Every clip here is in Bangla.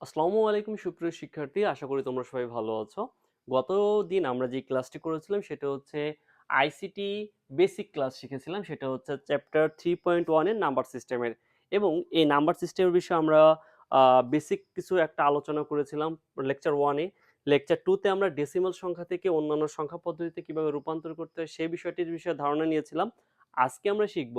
আসসালামু আলাইকুম সুপ্রিয় শিক্ষার্থী, আশা করি তোমরা সবাই ভালো আছো। গত দিন আমরা যে ক্লাসটি করেছিলাম সেটা হচ্ছে আইসিটি বেসিক ক্লাস শিখেছিলাম, সেটা হচ্ছে চ্যাপ্টার 3.1 এর নাম্বার সিস্টেমের। এবং এই নাম্বার সিস্টেমের বিষয়ে আমরা বেসিক কিছু একটা আলোচনা করেছিলাম লেকচার 1-এ। লেকচার 2-তে আমরা ডেসিমাল সংখ্যা থেকে অন্যান্য সংখ্যা পদ্ধতিতে কিভাবে রূপান্তর করতে হয় সেই বিষয়টির বিষয়ে ধারণা নিয়েছিলাম। আজকে আমরা শিখব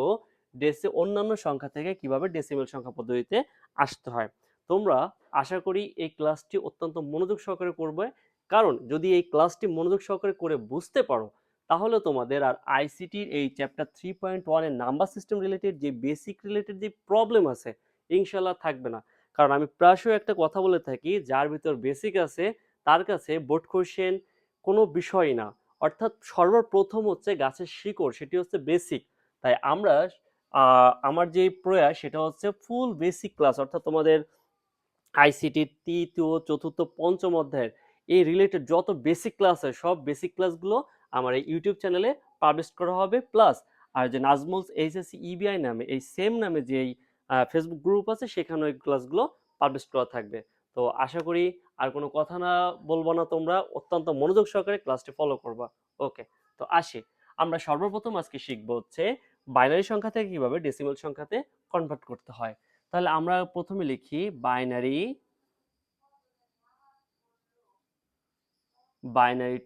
অন্যান্য সংখ্যা থেকে কিভাবে ডেসিমাল সংখ্যা পদ্ধতিতে আসতে হয়। তোমরা আশা করি এই ক্লাসটি অত্যন্ত মনোযোগ সহকারে করবে, কারণ যদি এই ক্লাসটি মনোযোগ সহকারে করে বুঝতে পারো তাহলে তোমাদের আর আইসিটির এই চ্যাপ্টার 3.1 এর নাম্বার সিস্টেম রিলেটেড যে বেসিক রিলেটেড যে প্রবলেম আছে ইনশাল্লাহ থাকবে না। কারণ আমি প্রায়শই একটা কথা বলে থাকি, যার ভিতর বেসিক আছে তার কাছে বোর্ড কোশ্চেন কোনো বিষয় না। অর্থাৎ সর্বপ্রথম হচ্ছে গাছের শিকড়, সেটি হচ্ছে বেসিক। তাই আমরা আমার যে প্রয়াস সেটা হচ্ছে ফুল বেসিক ক্লাস, অর্থাৎ তোমাদের আইসিটির তৃতীয় চতুর্থ পঞ্চম অধ্যায়ের এই রিলেটেড যত বেসিক ক্লাস হয় সব বেসিক ক্লাসগুলো আমার এই ইউটিউব চ্যানেলে পাবলিশ করা হবে। প্লাস আর যে নাজমুলস এইচএসসি ইবিআই নামে এই সেম নামে যে ফেসবুক গ্রুপ আছে সেখানে ওই ক্লাসগুলো পাবলিশ করা থাকবে। তো আশা করি আর কোনো কথা না বলবো না, তোমরা অত্যন্ত মনোযোগ সহকারে ক্লাসটি ফলো করবা। ওকে, তো আসি। আমরা সর্বপ্রথম আজকে শিখবো হচ্ছে বাইনারি সংখ্যা থেকে কিভাবে ডেসিমাল সংখ্যাতে কনভার্ট করতে হয়। তাহলে আমরা প্রথমে লিখি বাইনারি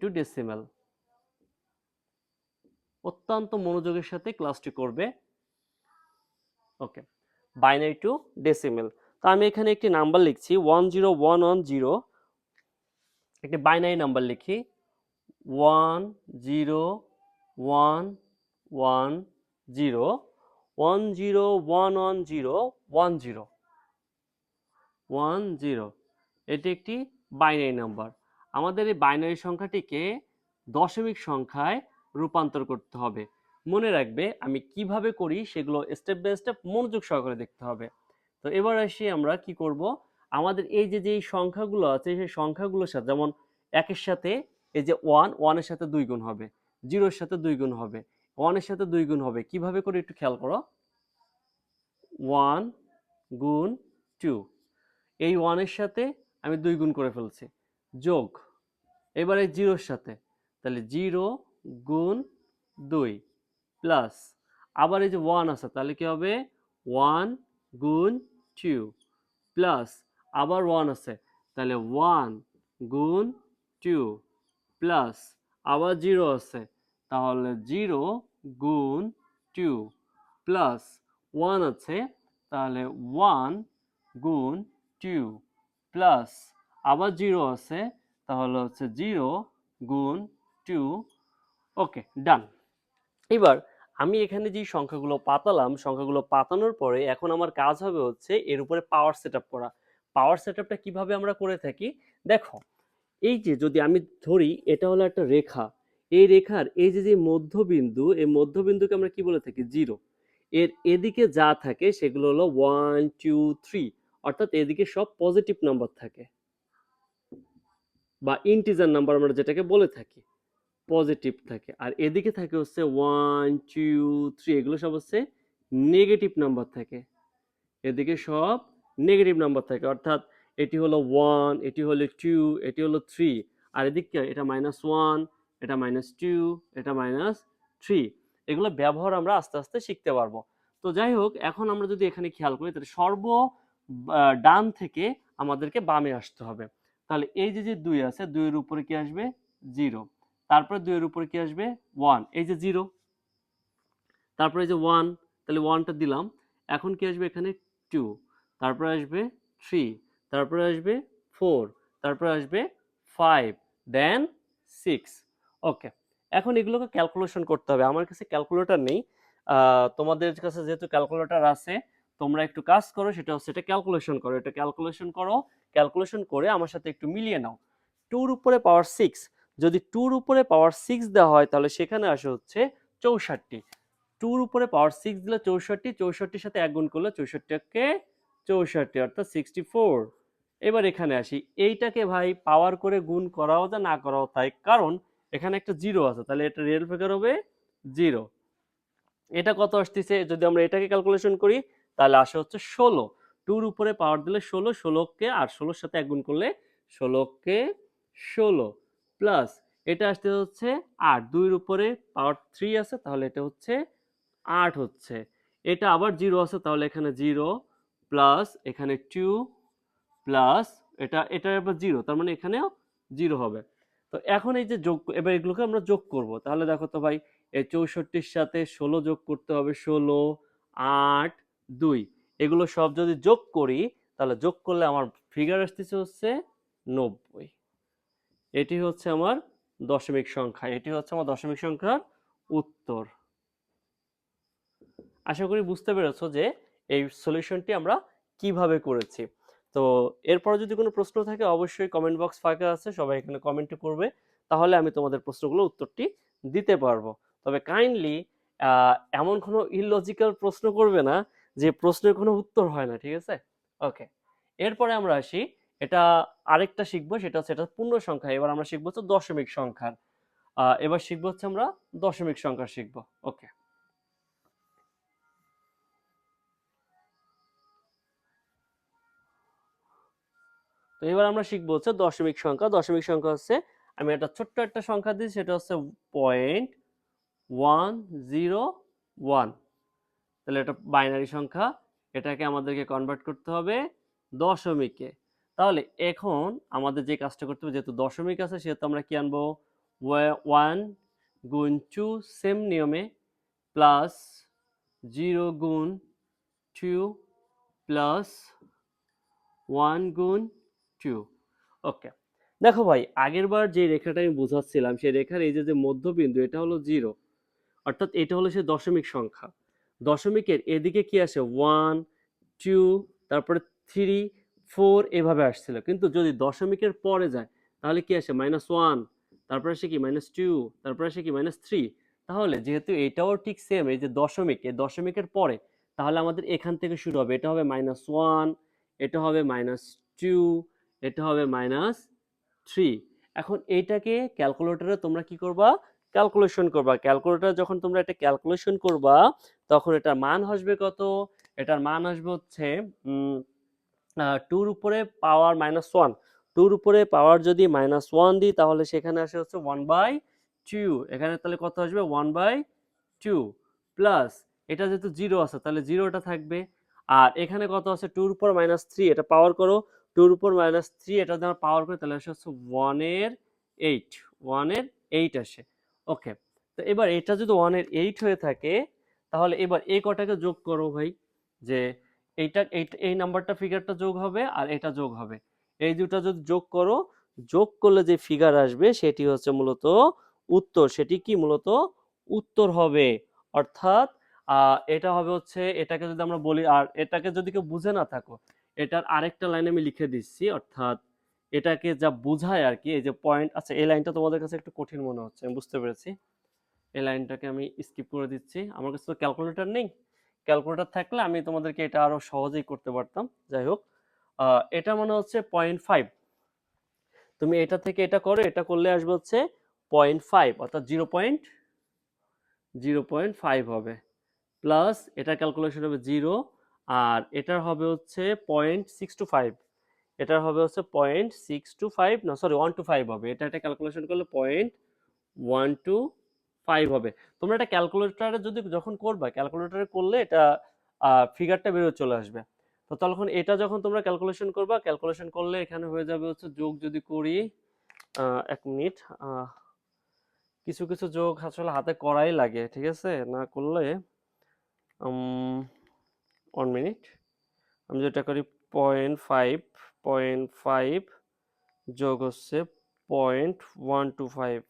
টু ডেসিমাল। অত্যন্ত মনোযোগের সাথে ক্লাসটি করবে। ওকে, বাইনারি টু ডেসিমাল। তো আমি এখানে একটি নাম্বার লিখছি 10110, একটি বাইনারি নাম্বার লিখি 10110 10 এটি একটি বাইনারি নাম্বার। আমাদের এই বাইনারি সংখ্যাটিকে দশমিক সংখ্যায় রূপান্তর করতে হবে। মনে রাখবে আমি কিভাবে করি সেগুলো স্টেপ বাই স্টেপ মনোযোগ সহকারে দেখতে হবে। তো এবার আসি আমরা কি করব, আমাদের এই যে সংখ্যাগুলো আছে সেই সংখ্যাগুলোর সাথে, যেমন একের সাথে এই যে ওয়ানের সাথে 2 গুণ হবে, জিরোর সাথে 2 গুণ হবে, ওয়ানের সাথে 2 গুণ হবে। কিভাবে করে একটু খেয়াল করো, 1 গুণ 2, এই ওয়ানের সাথে আমি 2 গুণ করে ফেলছি, যোগ এবারে জিরোর সাথে, তাহলে 0 গুণ 2 প্লাস আবার এই যে 1 আছে তাহলে কি হবে 1 গুণ 2 প্লাস আবার 1 আছে তাহলে 1 গুণ 2 প্লাস আবার 0 আছে তাহলে 0 গুণ 2 প্লাস 1 আছে তাহলে 1 গুণ 2 প্লাস আবার 0 আছে তাহলে হচ্ছে 0 গুণ 2। ওকে, ডান। এবার আমি এখানে যে সংখ্যাগুলো পাতালাম, সংখ্যাগুলো পাতানোর পরে এখন আমার কাজ হবে হচ্ছে এর উপরে পাওয়ার সেটআপ করা। পাওয়ার সেটআপটা কিভাবে আমরা করে থাকি দেখো, এই যে যদি আমি ধরি এটা হলো একটা রেখা, এই রেখার এই যে মধ্যবিন্দু, এই মধ্যবিন্দুকে আমরা কি বলে থাকি, জিরো। এর এদিকে যা থাকে সেগুলো হলো 1 2 3, অর্থাৎ এদিকে সব পজিটিভ নাম্বার থাকে বা ইন্টিজার নাম্বার আমরা যেটাকে বলে থাকি, পজিটিভ থাকে। আর এদিকে থাকে হচ্ছে 1 2 3, এগুলো সব হচ্ছে নেগেটিভ নাম্বার থাকে। এদিকে সব নেগেটিভ নাম্বার থাকে, অর্থাৎ এটি হলো 1, এটি হলো 2, এটি হলো 3, আর এদিকে এটা -1, এটা -2, এটা -3। এগুলো ব্যবহার আমরা আস্তে আস্তে শিখতে পারবো। তো যাই হোক, এখন আমরা যদি এখানে খেয়াল করি তাহলে ডান থেকে আমাদেরকে বামে আসতে হবে। তাহলে এই যে 2 আছে, 2 এর উপরে কি আসবে, 0। তারপরে 2 এর উপরে কি আসবে, 1, এই যে 0। তারপরে এই যে 1, তাহলে 1টা দিলাম। এখন কি আসবে এখানে, 2, তারপরে আসবে 3, তারপরে আসবে 4, তারপরে আসবে 5, দেন 6। ওকে, এখন এগুলোকে ক্যালকুলেশন করতে হবে। আমার কাছে ক্যালকুলেটর নেই, তোমাদের কাছে যেহেতু ক্যালকুলেটর আছে তোমরা একটু কাজ করো, সেটা হচ্ছে এটা ক্যালকুলেশন করো, এটা ক্যালকুলেশন করো। ক্যালকুলেশন করে আমার সাথে একটু মিলিয়ে নাও। 2 উপরে পাওয়ার 6, যদি 2 উপরে পাওয়ার 6 দেওয়া হয় তাহলে সেখানে আসে হচ্ছে 64। 2 উপরে পাওয়ার 6 দিলে 64, 64 সাথে 1 গুণ করলে 64কে 64, অর্থাৎ 64। এবার এখানে আসি, এইটাকে ভাই পাওয়ার করে গুণ করাও যা না করাও তাই, কারণ এখানে একটা 0 আছে, তাহলে এটা রিয়েল ফিগার হবে 0। এটা কত আসতেছে, যদি আমরা এটাকে ক্যালকুলেশন করি তাহলে আসে হচ্ছে 16। 2 এর উপরে পাওয়ার দিলে 16, 16কে আর 16 সাথে 1 গুণ করলে 16কে 16 প্লাস এটা আসতে হচ্ছে 8, 2 এর উপরে পাওয়ার 3 আছে তাহলে এটা হচ্ছে 8 হচ্ছে। এটা আবার 0 আছে তাহলে এখানে 0 প্লাস এখানে 2 প্লাস এটা আবার 0, তার মানে এখানেও 0 হবে। তো এখন এই যে যোগ, এবার এগুলোকে আমরা যোগ করব। তাহলে দেখো তো ভাই, এই 64 এর সাথে 16 যোগ করতে হবে, 16, 8, 2, এগুলো সব যদি যোগ করি তাহলে যোগ করলে আমার ফিগার আসতেছে হচ্ছে 90। এটি হচ্ছে আমার দশমিক সংখ্যা, এটি হচ্ছে আমার দশমিক সংখ্যার উত্তর। আশা করি বুঝতে পেরেছো যে এই সলিউশনটি আমরা কিভাবে করেছি। তো এরপর যদি কোনো প্রশ্ন থাকে অবশ্যই কমেন্ট বক্স ফাঁকা আছে, সবাই এখানে কমেন্ট করবে, তাহলে আমি তোমাদের প্রশ্নগুলো উত্তরটি দিতে পারবো। তবে কাইন্ডলি এমন কোনো ইললজিক্যাল প্রশ্ন করবে না যে প্রশ্নের কোনো উত্তর হয় না, ঠিক আছে? ওকে, এরপরে আমরা আসি, এটা আরেকটা শিখবো, সেটা হচ্ছে এটা পূর্ণ সংখ্যা। এবার আমরা শিখবো হচ্ছে দশমিক সংখ্যার, এবার শিখবো হচ্ছে আমরা দশমিক সংখ্যা শিখবো। ওকে, তো এবার আমরা শিখবো হচ্ছে দশমিক সংখ্যা। দশমিক সংখ্যা হচ্ছে, আমি একটা ছোট্ট একটা সংখ্যা দিই, সেটা হচ্ছে 0.101। তাহলে এটা বাইনারি সংখ্যা, এটাকে আমাদেরকে কনভার্ট করতে হবে দশমিকে। তাহলে এখন আমাদের যে কাজটা করতে হবে, যেহেতু দশমিক আছে সেহেতু আমরা কি আনবো, 1 গুণ 2 সেম নিয়মে, প্লাস 0 গুণ 2 প্লাস 1 গুণ 2। ওকে, দেখো ভাই, আগের বার যে রেখাটা আমি বোঝাচ্ছিলাম সেই রেখার এই যে মধ্যবিন্দু, এটা হলো 0, অর্থাৎ এটা হলো সে দশমিক সংখ্যা। দশমিকের এদিকে কি আসে, 1, 2, তারপরে 3, 4 এভাবে আসছিল। কিন্তু যদি দশমিকের পরে যায় তাহলে কি আসে, -1, তারপরে আসে কি -2, তারপরে আসে কি -3। তাহলে যেহেতু এটাও ঠিক সেম, এই যে দশমিক, এই দশমিকের পরে, তাহলে আমাদের এখান থেকে শুরু হবে। এটা হবে -1, এটা হবে -2, এটা হবে -3। এখন এইটাকে ক্যালকুলেটরে তোমরা কি করবা, ক্যালকুলেশন করবা। ক্যালকুলেটর যখন তোমরা এটা ক্যালকুলেশন করবা তখন এটার মান আসবে কত, এটার মান আসবে হচ্ছে 2 এর উপরে পাওয়ার -1। 2 এর উপরে পাওয়ার যদি -1 দিই তাহলে সেখানে আসে হচ্ছে 1/2। এখানে তাহলে কত আসবে, 1/2 প্লাস এটা যেহেতু 0 আছে তাহলে 0টা থাকবে। আর এখানে কত আছে, 2 এর উপর -3, এটা পাওয়ার করো, 2 এর উপর -3 এটা যদি আমরা পাওয়ার করি তাহলে আসে হচ্ছে 1 এর 8, 1 এর 8 আসে। ওকে, তো এবার এটা যদি 1 এর 8 হয়ে থাকে তাহলে এবার এই কটাকে যোগ করো ভাই, যে এই নাম্বারটা ফিগারটা যোগ হবে আর এটা যোগ হবে। এই দুটো যদি যোগ করো, যোগ করলে যে ফিগার আসবে সেটি হচ্ছে মূলত উত্তর। সেটি কি মূলত উত্তর হবে। অর্থাৎ এটা হবে হচ্ছে, এটাকে যদি আমরা বলি, আর এটাকে যদি কেউ বুঝে না থাকো, এটার আরেকটা লাইন আমি লিখে দিচ্ছি। অর্থাৎ এটাকে যা বোঝায় আর কি, এই যে পয়েন্ট, আচ্ছা এই লাইনটা তোমাদের কাছে একটু কঠিন মনে হচ্ছে, আমি বুঝতে পেরেছি। এই লাইনটাকে আমি স্কিপ করে দিচ্ছি। আমার কাছে তো ক্যালকুলেটর নেই, ক্যালকুলেটর থাকলে আমি তোমাদেরকে এটা আরো সহজেই করতে পারতাম। যাই হোক, এটা মনে হচ্ছে 0.5। তুমি এটা থেকে এটা করো, এটা করলে আসবে হচ্ছে 0.5, অর্থাৎ 0.5 হবে। প্লাস এটা ক্যালকুলেশন হবে 0, আর এটার হবে হচ্ছে 0.625, এটার হবে হচ্ছে 0.625, না সরি 125 হবে। এটা ক্যালকুলেশন করলে 0.125 হবে। তোমরা এটা ক্যালকুলেটরে যদি যখন করবা, ক্যালকুলেটরে করলে এটা ফিগারটা বেরো চলে আসবে। তো তখন এটা যখন তোমরা ক্যালকুলেশন করবা, ক্যালকুলেশন করলে এখানে হয়ে যাবে হচ্ছে, যোগ যদি করি, 1 মিনিট, কিছু কিছু যোগ আসলে হাতে করাই লাগে, ঠিক আছে, না করলে 1 মিনিট, আমি যেটা করি 0.5, 0.5 যোগ হচ্ছে 0.125,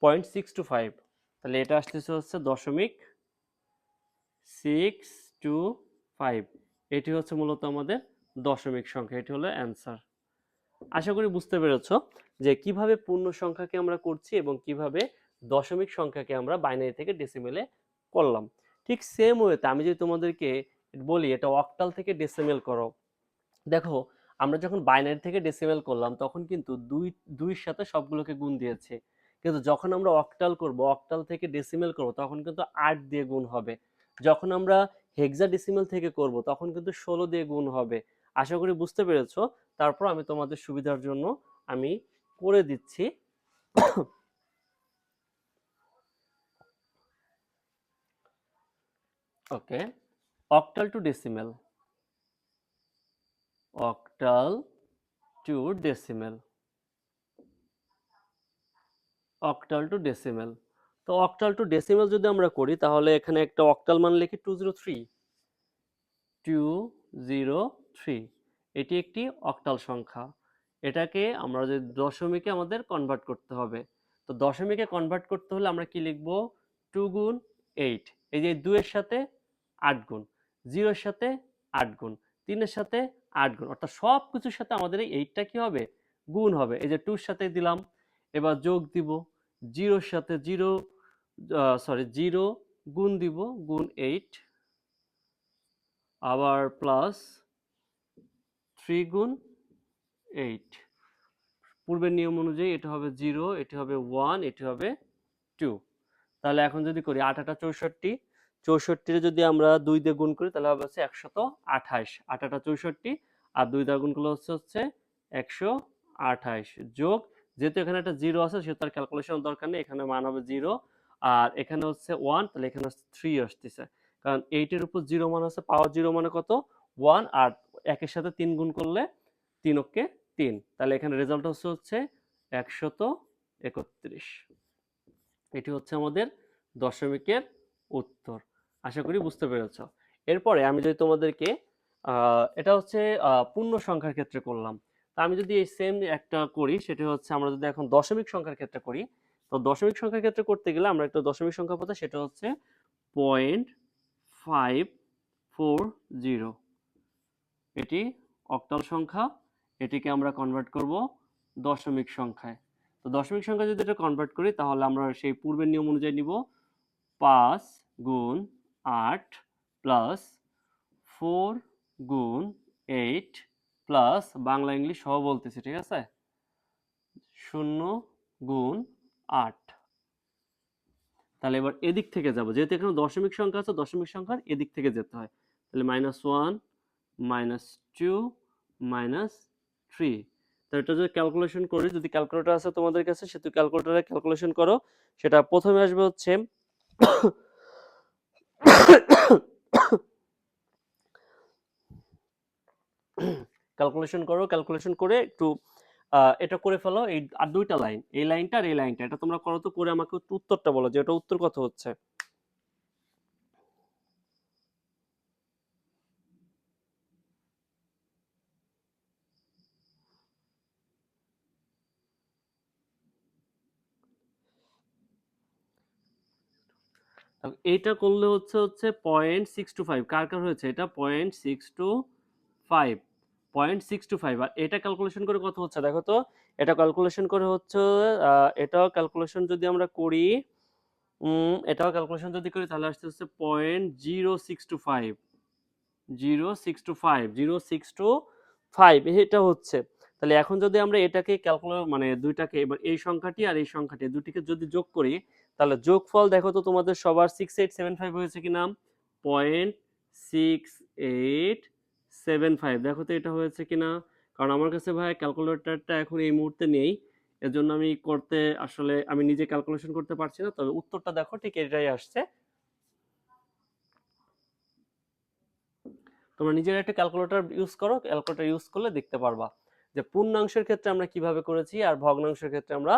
0.625, তাহলে এটা আসতেছে হচ্ছে 0.625। এটি হচ্ছে মূলত আমাদের দশমিক সংখ্যা, এটি হলো অ্যান্সার। আশা করি বুঝতে পেরেছো যে কিভাবে পূর্ণ সংখ্যাকে আমরা করছি এবং কিভাবে দশমিক সংখ্যাকে আমরা বাইনারি থেকে ডেসিমেলে করলাম। ঠিক সেম ওয়েতে আমি যদি তোমাদেরকে বলি এটা অক্টাল থেকে ডেসিমেল করো, দেখো আমরা যখন বাইনারি থেকে ডেসিমেল করলাম তখন কিন্তু দুইয়ের সাথে সবগুলোকে গুণ দিয়েছে। কিন্তু যখন আমরা অক্টাল করব, অক্টাল থেকে ডেসিমেল করব, তখন কিন্তু 8 দিয়ে গুণ হবে। যখন আমরা হেক্সাডেসিমাল থেকে করব তখন কিন্তু 16 দিয়ে গুণ হবে। আশা করি বুঝতে পেরেছো। তারপর আমি তোমাদের সুবিধার জন্য আমি করে দিচ্ছি। Okay, octal to decimal, octal to decimal, octal to decimal. তো অক্টাল টু ডেসিমেল যদি আমরা করি তাহলে এখানে একটা অক্টাল মান লিখি 203, 203, এটি একটি অক্টাল সংখ্যা। এটাকে আমরা যে দশমিকে আমাদের কনভার্ট করতে হবে। তো দশমিকে কনভার্ট করতে হলে আমরা কি লিখব? 2 গুণ 8, এই যে 2 এর সাথে 8 গুণ, 0 এর সাথে 8 গুণ, 3 এর সাথে 8 গুণ, অর্থাৎ সব কিছুর সাথে আমাদের এই 8টা কি হবে? গুণ হবে। এই যে 2 এর সাথে দিলাম, এবার যোগ দিব, 0 এর সাথে 0, 0 গুণ দিব, গুণ 8, আবার প্লাস 3 গুণ 8, পূর্বের নিয়ম অনুযায়ী এটা হবে 0, এটি হবে 1, এটি হবে 2। তাহলে এখন যদি করি 8 8 64, 64 যদি আমরা 2 দিয়ে গুণ করি তাহলে হবে হচ্ছে 128, 8 8 64, আর 2 দ্বারা গুণ করলে হচ্ছে 128, যোগ, যেহেতু এখানে একটা 0 আছে সেহেতু তার ক্যালকুলেশন দরকার নেই, এখানে মান হবে 0, আর এখানে হচ্ছে 1, তাহলে এখানে হচ্ছে 3 আসতেছে, কারণ 8 এর উপর 0 মান আছে, পাওয়ার 0 মানে কত? 1, আর 1 এর সাথে 3 গুণ করলে 3 অক্ষে 3, তাহলে এখানে রেজাল্ট হচ্ছে 131। এটি হচ্ছে আমাদের দশমিকের উত্তর। আশা করি বুঝতে পেরেছ। এরপরে আমি যদি তোমাদেরকে এটা হচ্ছে পূর্ণ সংখ্যার ক্ষেত্রে করলাম। তা আমি যদি এই সেম একটা করি, সেটা হচ্ছে আমরা যদি এখন দশমিক সংখ্যার ক্ষেত্রে করি, তো দশমিক সংখ্যার ক্ষেত্রে করতে গেলে আমরা একটা দশমিক সংখ্যা পাবো, সেটা হচ্ছে 0.540। এটি অক্টাল সংখ্যা, এটিকে আমরা কনভার্ট করব দশমিক সংখ্যায়। তো দশমিক সংখ্যা যদি এটা কনভার্ট করি তাহলে আমরা সেই পূর্বের নিয়ম অনুযায়ী নিব 5 গুণ 8 প্লাস 4 গুণ 8 প্লাস, বাংলা ইংলিশ সহ বলতেছি, ঠিক আছে, 0 গুণ 8। তাহলে এবার এদিক থেকে যাব, যেহেতু এখানে দশমিক সংখ্যা আছে, দশমিক সংখ্যার এদিক থেকে যেতে হয়, তাহলে -1, -2, -3। তো এটা যদি ক্যালকুলেশন করি, যদি ক্যালকুলেটর আছে তোমাদের কাছে সেহেতু ক্যালকুলেটরে ক্যালকুলেশন করো, সেটা প্রথমে আসবে হচ্ছে ক্যালকুলেশন করো, ক্যালকুলেশন করে একটু এটা করে ফেলো, এই আর দুইটা লাইন, এই লাইনটা আর এই লাইনটা, এটা তোমরা করো তো, করে আমাকে উত্তরটা বলো যে এটা উত্তর কত হচ্ছে। এইটা করলে হচ্ছে 0.625, কার কার হয়েছে এটা? 0.625, 0.625, আর এটা ক্যালকুলেশন করে কত হচ্ছে দেখো তো। এটা ক্যালকুলেশন করে হচ্ছে এটাও ক্যালকুলেশন যদি আমরা করি, এটাও ক্যালকুলেশন যদি করি তাহলে আসতে হচ্ছে 0.0625, 0.625, এটা হচ্ছে। তাহলে এখন যদি আমরা এটাকে ক্যালকুলেট মানে দুইটাকে, এবার এই সংখ্যাটি আর এই সংখ্যাটি দুটিকে যদি যোগ করি, তাহলে যোগফল দেখো তো তোমাদের সবার 6875 হয়েছে কিনা? 0.6875, দেখো তো এটা হয়েছে কিনা। কারণ আমার কাছে ভাই ক্যালকুলেটরটা এখন এই মুহূর্তে নেই, এজন্য আমি করতে আসলে আমি নিজে ক্যালকুলেশন করতে পারছি না, তবে উত্তরটা দেখো ঠিক এটাই আসছে। তোমরা নিজের একটা ক্যালকুলেটর ইউজ করো, ক্যালকুলেটর ইউজ করলে দেখতে পারবা যে পূর্ণাংশের ক্ষেত্রে আমরা কিভাবে করেছি আর ভগ্নাংশের ক্ষেত্রে আমরা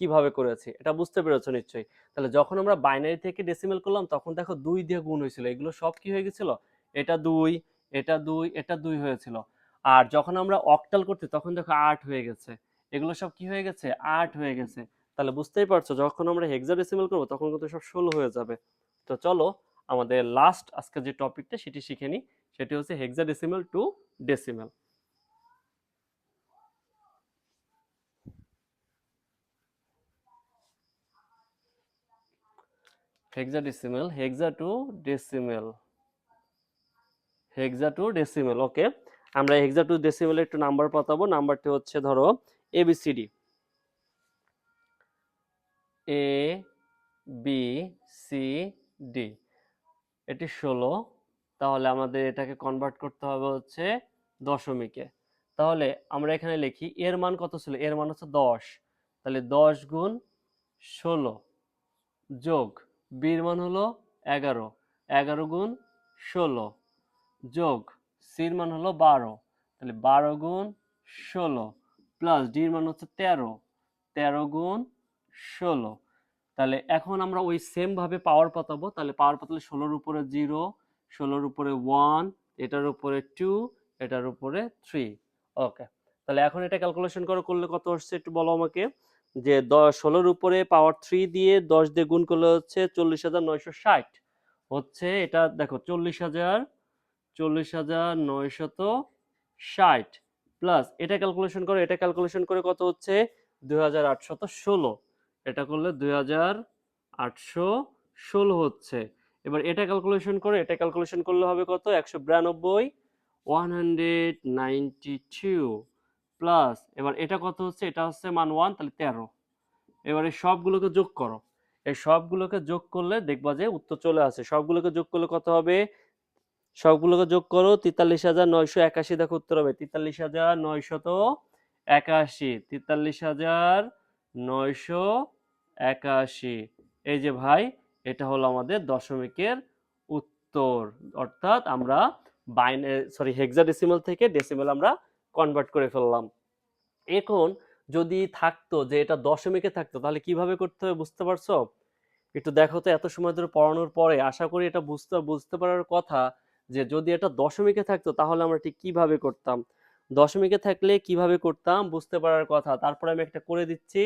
কিভাবে করেছি, এটা বুঝতে পেরেছো নিশ্চয়ই। তাহলে যখন আমরা বাইনারি থেকে ডেসিমেল করলাম তখন দেখো 2 দিয়ে গুণ হয়েছিল, এগুলো সব কি হয়ে গেছিল? এটা 2, এটা 2, এটা 2 হয়েছিল। আর যখন আমরা অক্টাল করতে তখন দেখো 8 হয়ে গেছে, এগুলো সব কি হয়ে গেছে? 8 হয়ে গেছে। তাহলে বুঝতেই পারছো যখন আমরা হেক্সাডেসিমেল করবো তখন কিন্তু সব 16 হয়ে যাবে। তো চলো আমাদের লাস্ট আজকে যে টপিকটা সেটি শিখে নিই, সেটি হচ্ছে hexadecimal to decimal. Hexadecimal, hexa to decimal, hexa to decimal. Okay, আমরা হেক্সা টু ডেসিমালের একটু নাম্বার পাতাবো। নাম্বারটি হচ্ছে ধরো ABCD, A B C D, এটি 16, তাহলে আমাদের এটাকে কনভার্ট করতে হবে হচ্ছে দশমিকে। তাহলে আমরা এখানে লিখি এর মান কত ছিল, এর মান হচ্ছে 10, তাহলে 10 গুণ 16 যোগ বির মান হলো 11, 11 গুণ 16 যোগ সির মান হলো 12, তাহলে 12 গুণ 16 প্লাস ডির মান হচ্ছে 13, 13 গুণ 16। তাহলে এখন আমরা ওই সেম ভাবে পাওয়ার পাতাবো, তাহলে পাওয়ার পাতালে 16-র উপরে 0, 16-র উপরে 1, এটার উপরে 2, এটার উপরে 3। ওকে, তাহলে এখন এটা ক্যালকুলেশন করলে কত আসছে একটু বলো আমাকে। যে 16-র উপরে পাওয়ার 3 দিয়ে 10 দিয়ে গুণ করলে হচ্ছে 40,960 হচ্ছে। এটা দেখো 40,960 প্লাস এটা ক্যালকুলেশন করে, এটা ক্যালকুলেশন করে কত হচ্ছে 2816, এটা করলে 2816 হচ্ছে। এবার এটা ক্যালকুলেশন করে, এটা ক্যালকুলেশন করলে হবে কত 192, 192 প্লাস এবার এটা কত হচ্ছে, এটা হচ্ছে মান 1, তাহলে 13। এবারে সবগুলোকে যোগ করো, এই সবগুলোকে যোগ করলে দেখবা যে উত্তর চলে আসে। সবগুলোকে যোগ করলে কত হবে, সবগুলোকে যোগ করো 43,981, দেখো উত্তর হবে 43,981, 43,981। এই যে ভাই, এটা হলো আমাদের দশমিকের উত্তর। অর্থাৎ আমরা হেক্সাডেসিমাল থেকে ডেসিমাল আমরা কনভার্ট করে ফেললাম। এখন যদি থাকতো যে এটা দশমিকে থাকতো, তাহলে কিভাবে করতে হবে বুঝতে পারছো? একটু দেখো তো, এত সময় ধরে পড়ানোর পরে আশা করি এটা বুঝতে পারার কথা যে যদি এটা দশমিকে থাকতো তাহলে আমরা ঠিক কিভাবে করতাম। দশমিকে থাকলে কিভাবে করতাম বুঝতে পারার কথা। তারপরে আমি একটা করে দিচ্ছি,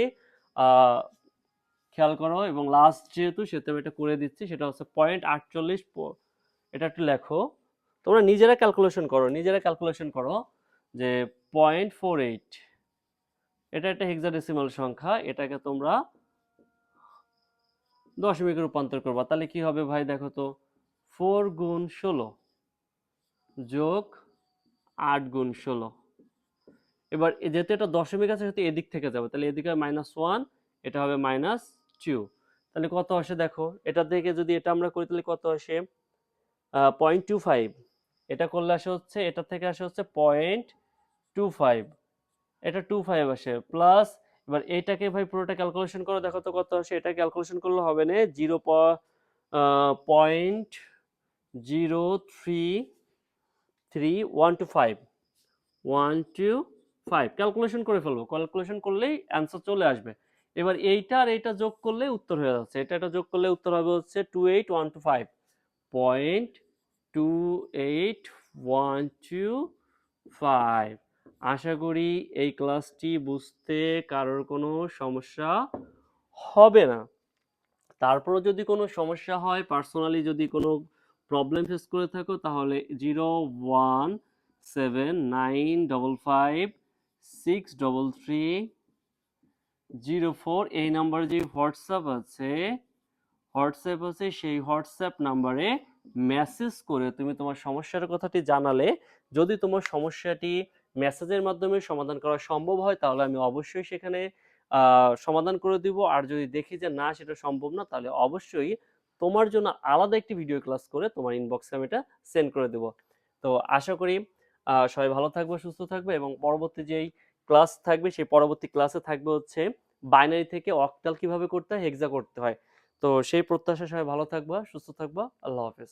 খেয়াল করো, এবং লাস্ট যেহেতু সেহেতু আমি এটা করে দিচ্ছি। সেটা হচ্ছে 0.48, এটা একটু লেখো, তোমরা নিজেরা ক্যালকুলেশন করো যে 0.48, এটা একটা হেক্সাডেসিমাল সংখ্যা, এটাকে তোমরা দশমিকে রূপান্তর করবা। তাহলে কি হবে ভাই দেখো তো, 4 গুণ 16 যোগ 8 গুণ 16। এবার যেহেতু এটা দশমিক আছে সেহেতু এদিক থেকে যাবে, তাহলে এদিকে -1, এটা হবে -2। তাহলে কত আসে দেখো, এটা থেকে যদি এটা আমরা করি তাহলে কত আসে 0.25। এটা করলে আসে হচ্ছে, এটা থেকে আসে হচ্ছে 0.25, এটা 25 আসে প্লাস। এবার এইটাকে ভাই পুরোটা ক্যালকুলেশন করো, দেখো তো কত আসে। এটা ক্যালকুলেশন করলে হবে না, 0.033125125 ক্যালকুলেশন করে ফেলবো, ক্যালকুলেশন করলেই অ্যান্সার চলে আসবে। এবার এইটা আর এইটা যোগ করলে উত্তর হয়ে যাচ্ছে, এটা যোগ করলে উত্তর হবে হচ্ছে 28125.28125। আশা করি এই ক্লাসটি বুঝতে কারোর কোনো সমস্যা হবে না। তারপরও যদি কোনো সমস্যা হয়, পার্সোনালি যদি কোনো প্রবলেম ফেস করে থাকো, তাহলে 01795563304 এই নাম্বারে যে হোয়াটসঅ্যাপ আছে সেই হোয়াটসঅ্যাপ নাম্বারে মেসেজ করে তুমি তোমার সমস্যার কথাটি জানালে, যদি তোমার সমস্যাটি মেসেজের মাধ্যমে সমাধান করা সম্ভব হয় তাহলে আমি অবশ্যই সেখানে সমাধান করে দিব। আর যদি দেখি যে না সেটা সম্ভব না, তাহলে অবশ্যই তোমার জন্য আলাদা একটি ভিডিও ক্লাস করে তোমার ইনবক্সে আমি এটা সেন্ড করে দেব। তো আশা করি সবাই ভালো থাকবে, সুস্থ থাকবে, এবং পরবর্তী যেই ক্লাস থাকবে সেই পরবর্তী ক্লাসে থাকবে হচ্ছে বাইনারি থেকে অক্টাল কিভাবে করতে হয়, হেক্সা করতে হয়। তো সেই প্রত্যাশা, সবাই ভালো থাকবা, সুস্থ থাকবা, আল্লাহ হাফেজ।